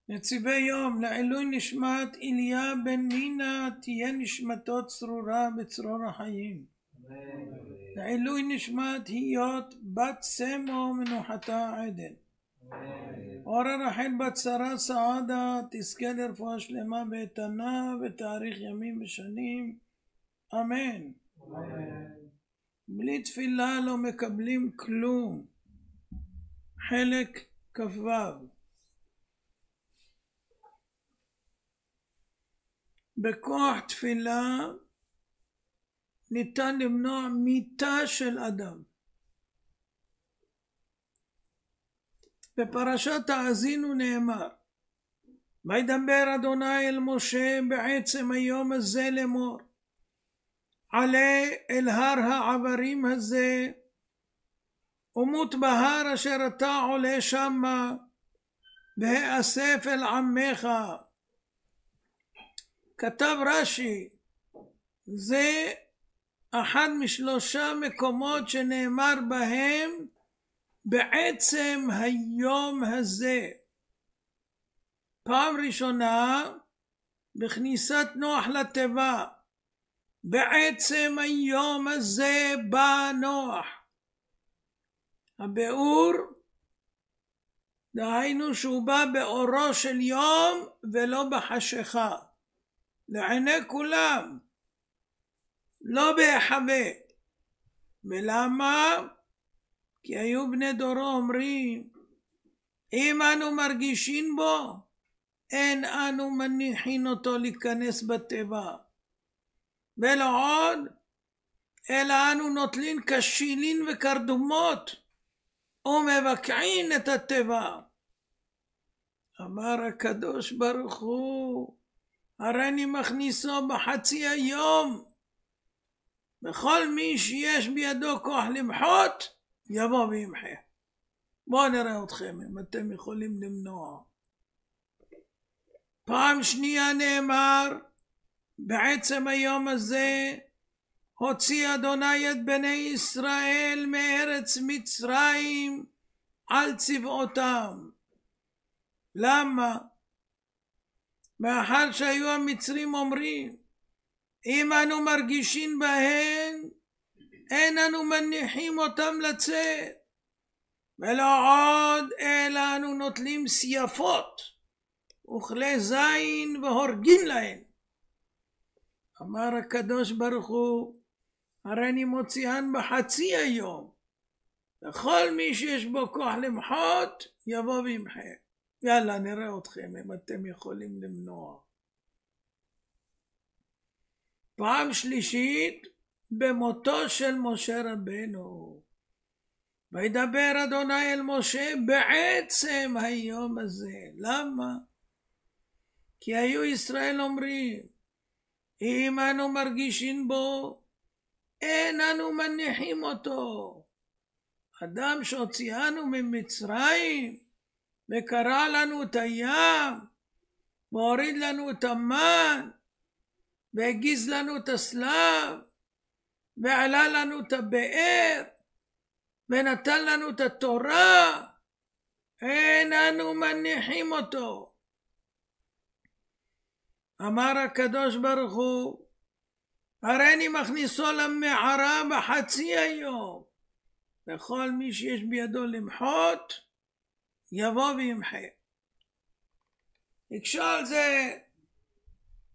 נציבי יום, לעילוי נשמת איליה בן מינה, תהיה נשמתו צרורה בצרור החיים. לעילוי נשמת היות בת סמו, מנוחתה עדן. אורה רחל בת שרה סעדה, תזכה לרפואה שלמה ואיתנה ותאריך ימים ושנים, אמן. בלי תפילה לא מקבלים כלום. חלק כ"ו. בכוח תפילה ניתן למנוע מיתה של אדם. בפרשת האזינו נאמר, וידבר אדוני אל משה בעצם היום הזה לאמור, עלה אל הר העברים הזה, ומות בהר אשר אתה עולה שמה, והאסף אל עמך. כתב רש"י, זה אחד משלושה מקומות שנאמר בהם בעצם היום הזה. פעם ראשונה בכניסת נוח לתיבה, בעצם היום הזה בא נוח. הביאור, דהיינו שהוא בא באורו של יום ולא בחשיכה, לעיני כולם, לא בהיחבא. ולמה? כי היו בני דורו אומרים, אם אנו מרגישים בו, אין אנו מניחים אותו להיכנס בתיבה. ולא עוד, אלא אנו נוטלין כשילין וקרדומות, ומבקעין את התיבה. אמר הקדוש ברוך הוא, הריני מכניסו בחצי היום. בכל מי שיש בידו כוח למחות, יבוא וימחה. בואו נראה אתכם אם אתם יכולים למנוע. פעם שנייה נאמר, בעצם היום הזה הוציא אדוני את בני ישראל מארץ מצרים על צבאותם. למה? מאחר שהיו המצרים אומרים, אם אנו מרגישים בהן, אין אנו מניחים אותם לצאת. ולא עוד, אלא אנו נוטלים סייפות וכלי זין והורגים להן. אמר הקדוש ברוך הוא, הריני מוציאן בחצי היום. וכל מי שיש בו כוח למחות, יבוא וימחה. יאללה, נראה אתכם אם אתם יכולים למנוע. פעם שלישית, במותו של משה רבנו. וידבר אדוני אל משה בעצם היום הזה. למה? כי היו ישראל אומרים, אם אנו מרגישים בו, אין אנו מניחים אותו. אדם שהוציאנו ממצרים, וקרע לנו את הים, והוריד לנו את המן, והגיז לנו את הסלב, ועלה לנו את הבאר, ונתן לנו את התורה, אין אנו מניחים אותו. אמר הקדוש ברוך הוא, הריני מכניסו למערה בחצי היום, וכל מי שיש בידו למחות, יבוא וימחה. הקשה על זה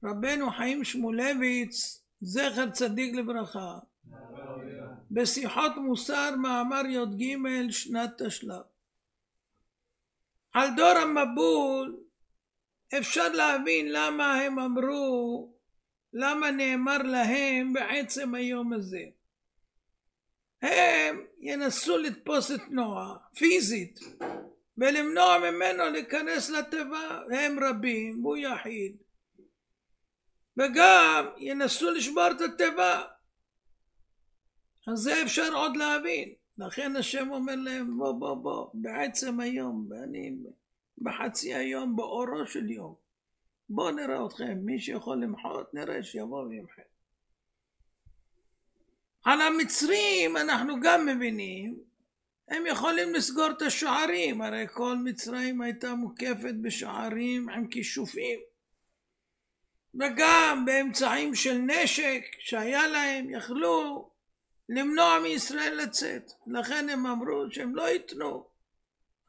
רבנו חיים שמואלביץ, זכר צדיק לברכה, בשיחות מוסר מאמר י"ג שנת תשל"ב. על דור המבול אפשר להבין למה הם אמרו, למה נאמר להם בעצם היום הזה. הם ינסו לתפוס את נוח פיזית ולמנוע ממנו להיכנס לתיבה, הם רבים והוא יחיד, וגם ינסו לשבור את התיבה. אז זה אפשר עוד להבין. לכן השם אומר להם, בוא, בעצם היום, אני בחצי היום, באורו של יום, בוא נראה אתכם, מי שיכול למחות, נראה שיבוא וימחה. על המצרים אנחנו גם מבינים הם יכולים לסגור את השוערים, הרי כל מצרים הייתה מוקפת בשוערים עם כישופים, וגם באמצעים של נשק שהיה להם יכלו למנוע מישראל לצאת. לכן הם אמרו שהם לא ייתנו.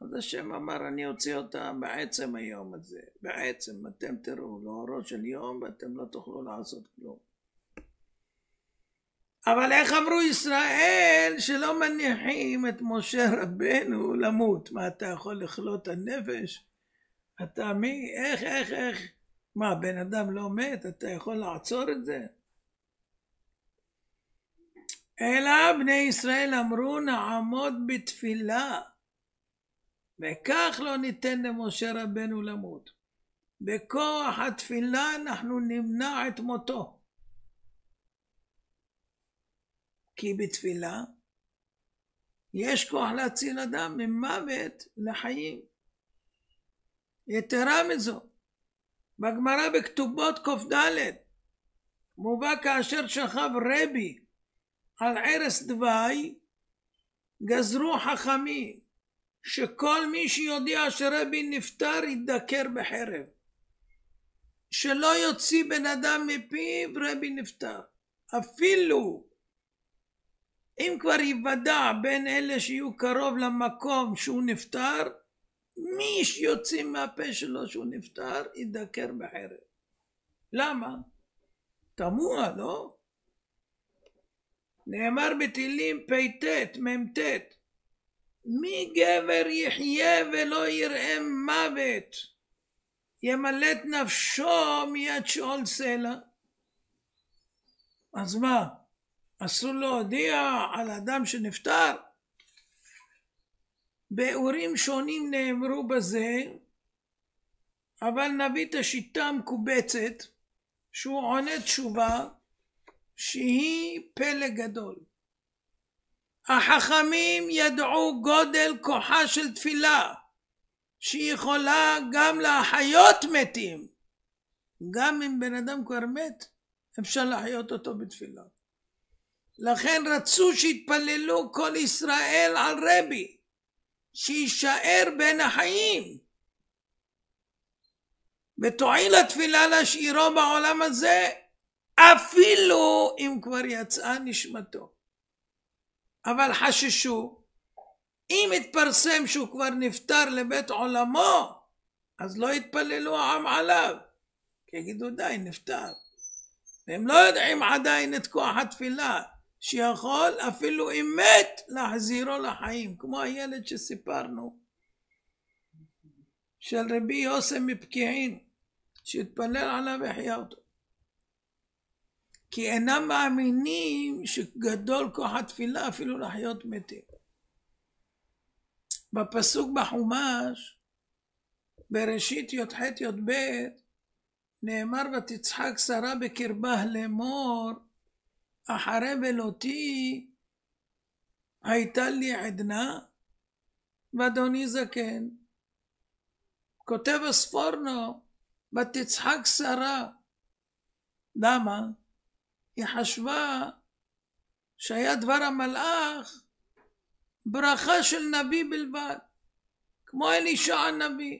אז השם אמר, אני אוציא אותם בעצם היום הזה. בעצם אתם תראו לאורו של יום ואתם לא תוכלו לעשות כלום. אבל איך אמרו ישראל שלא מניחים את משה רבנו למות? מה, אתה יכול לכלות את הנפש? אתה מי? איך? מה, בן אדם לא מת? אתה יכול לעצור את זה? אלא בני ישראל אמרו, נעמוד בתפילה, וכך לא ניתן למשה רבנו למות. בכוח התפילה אנחנו נמנע את מותו. כי בתפילה יש כוח להציל אדם ממוות לחיים. יתרה מזו, בגמרא בכתובות ק"ד מובא כאשר שכב רבי על ערש דווי, גזרו חכמים שכל מי שיודע שרבי נפטר ידקר בחרב, שלא יוציא בן אדם מפיו רבי נפטר. אפילו אם כבר יוודע בין אלה שיהיו קרוב למקום שהוא נפטר, מי שיוציא מהפה שלו שהוא נפטר ידקר בחרב. למה? תמוה, לא? נאמר בתהילים פ"ט מ"ט, מי גבר יחיה ולא יראה מוות, ימלא את נפשו מיד שאול סלע. אז מה, אסור להודיע על אדם שנפטר? באורים שונים נאמרו בזה, אבל נביא את השיטה המקובצת שהוא עונה תשובה שהיא פלא גדול. החכמים ידעו גודל כוחה של תפילה, שהיא יכולה גם להחיות מתים. גם אם בן אדם כבר מת, אפשר להחיות אותו בתפילה. לכן רצו שיתפללו כל ישראל על רבי, שישאר בין החיים, ותועיל התפילה להשאירו בעולם הזה, אפילו אם כבר יצאה נשמתו. אבל חששו, אם התפרסם שהוא כבר נפטר לבית עולמו, אז לא יתפללו העם עליו, כי יגידו די, נפטר. והם לא יודעים עדיין את כוח התפילה, שיכול אפילו אם מת להחזירו לחיים, כמו הילד שסיפרנו של רבי יוסף מפקיעין, שהתפלל עליו והחיה אותו. כי אינם מאמינים שגדול כוח התפילה אפילו לחיות מתים. בפסוק בחומש בראשית י"ח י"ב נאמר, ותצחק שרה בקרבה לאמור, אחרי בלותי הייתה לי עדנה ואדוני זקן. כותב הספורנו, ותצחק שרה. למה? היא חשבה שהיה דבר המלאך ברכה של נביא בלבד, כמו אלישע הנביא.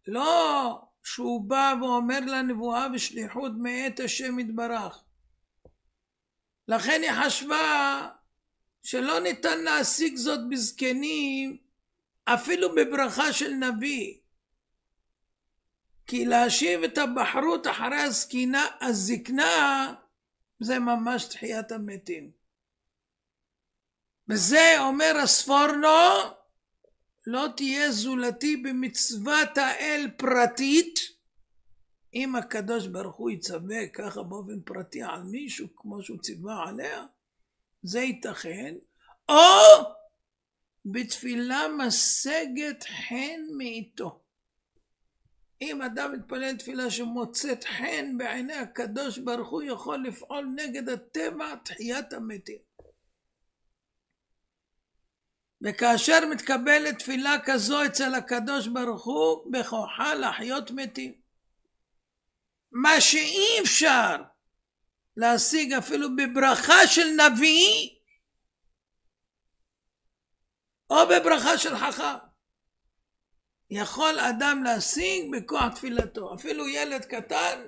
לא שהוא בא ואומר לה נבואה ושליחות מאת השם יתברך. לכן היא חשבה שלא ניתן להשיג זאת בזקנים, אפילו בברכה של נביא. כי להשיב את הבחרות אחרי הזקנה, זה ממש תחיית המתים. וזה אומר הספורנו, לא תהיה זולתי במצוות האל פרטית, אם הקדוש ברוך הוא יצווה ככה באופן פרטי על מישהו כמו שהוא ציווה עליה, זה ייתכן, או בתפילה משגת חן מאיתו. אם אדם מתפלל תפילה שמוצאת חן בעיני הקדוש ברוך הוא, יכול לפעול נגד הטבע תחיית המתים. וכאשר מתקבלת תפילה כזו אצל הקדוש ברוך הוא, בכוחה להחיות מתים. מה שאי אפשר להשיג אפילו בברכה של נביא, או בברכה של חכם. יכול אדם להשיג בכוח תפילתו. אפילו ילד קטן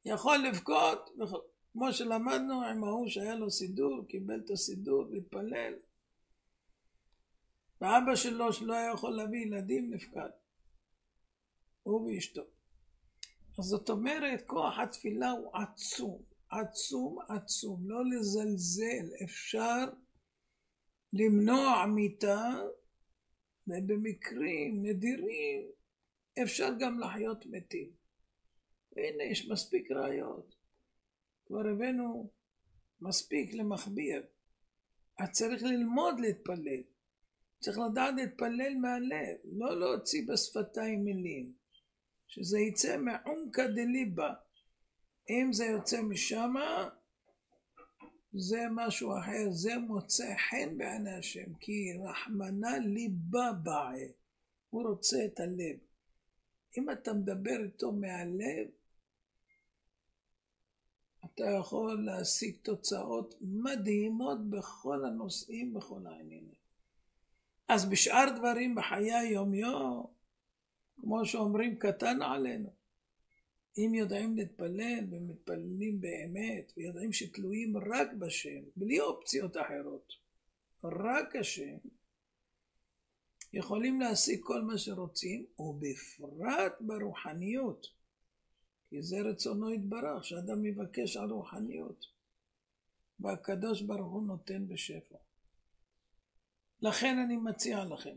יכול לבכות, כמו שלמדנו עם ההוא שהיה לו סידור, קיבל את הסידור והתפלל. ואבא שלו שלא היה יכול להביא ילדים נפקד. הוא ואשתו. אז זאת אומרת, כוח התפילה הוא עצום, עצום, עצום. לא לזלזל, אפשר למנוע מיתה, ובמקרים נדירים אפשר גם לחיות מתים. והנה יש מספיק ראיות. כבר הבאנו מספיק למחביר. אז צריך ללמוד להתפלל. צריך לדעת להתפלל מהלב, לא להוציא בשפתיים מילים. שזה יצא מעומקא דליבא. אם זה יוצא משם, זה משהו אחר, זה מוצא חן בעיני השם, כי רחמנא ליבא באה, הוא רוצה את הלב. אם אתה מדבר איתו מהלב, אתה יכול להשיג תוצאות מדהימות בכל הנושאים, בכל העניינים. אז בשאר דברים בחיי היום-יום, כמו שאומרים, קטן עלינו. אם יודעים להתפלל ומתפללים באמת, ויודעים שתלויים רק בשם, בלי אופציות אחרות, רק השם, יכולים להשיג כל מה שרוצים, ובפרט ברוחניות. כי זה רצונו יתברך, שאדם מבקש על רוחניות. והקדוש ברוך הוא נותן בשפע. לכן אני מציע לכם,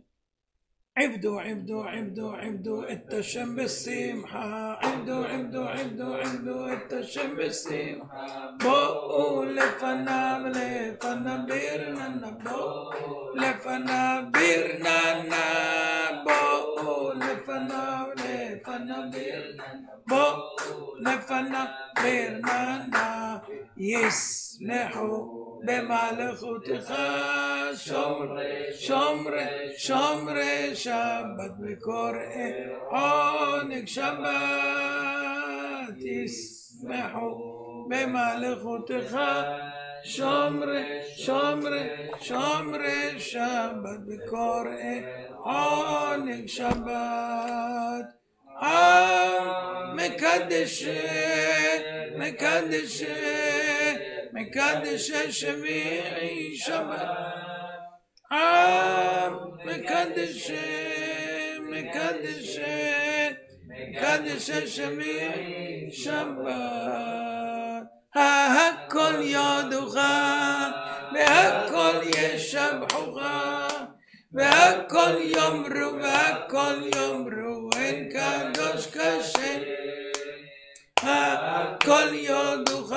עבדו, עבדו, עבדו, עבדו את השם בשמחה. עבדו, עבדו, עבדו, עבדו את השם בשמחה. בואו לפניו, לפניו ברננה, בואו לפניו ברננה, בואו לפניו, לפניו ברננה, בואו לפניו ברננה. ישמחו במלכותך שומרי, שומרי, שומרי שבת וקוראי עונג שבת. ישמחו במלכותך שומרי, שומרי, שומרי שבת וקוראי עונג שבת. מקדש, מקדש, מקדש שביעי שבת. מקדש, מקדש, מקדש שביעי שבת. הכל יודוך והכל ישבחוך והכל יאמרו והכל יאמרו אין קדוש כשם. הכל יודוך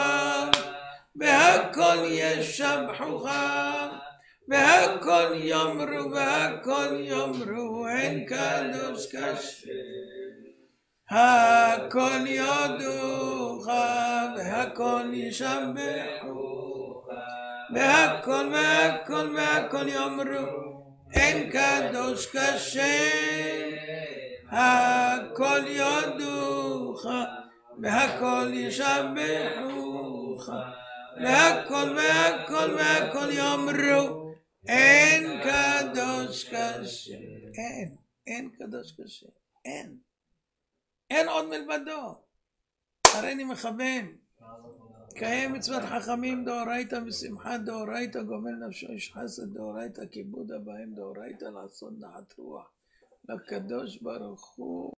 והכל ישבחוך והכל יאמרו והכל יאמרו אין קדוש כשם. הכל יודוך והכל ישבחוך והכל והכל והכל יאמרו אין קדוש כשם. הכל יודוך והכל ישבחוך והכל והכל והכל יאמרו אין קדוש כשם. אין קדוש כשם, אין עוד מלבדו. הרי אני מכוון קיים מצוות חכמים דאורייתא ושמחה דאורייתא גומל נפשו איש חסד דאורייתא כיבוד אבאים דאורייתא לעשות נחת רוח לקדוש ברוך הוא.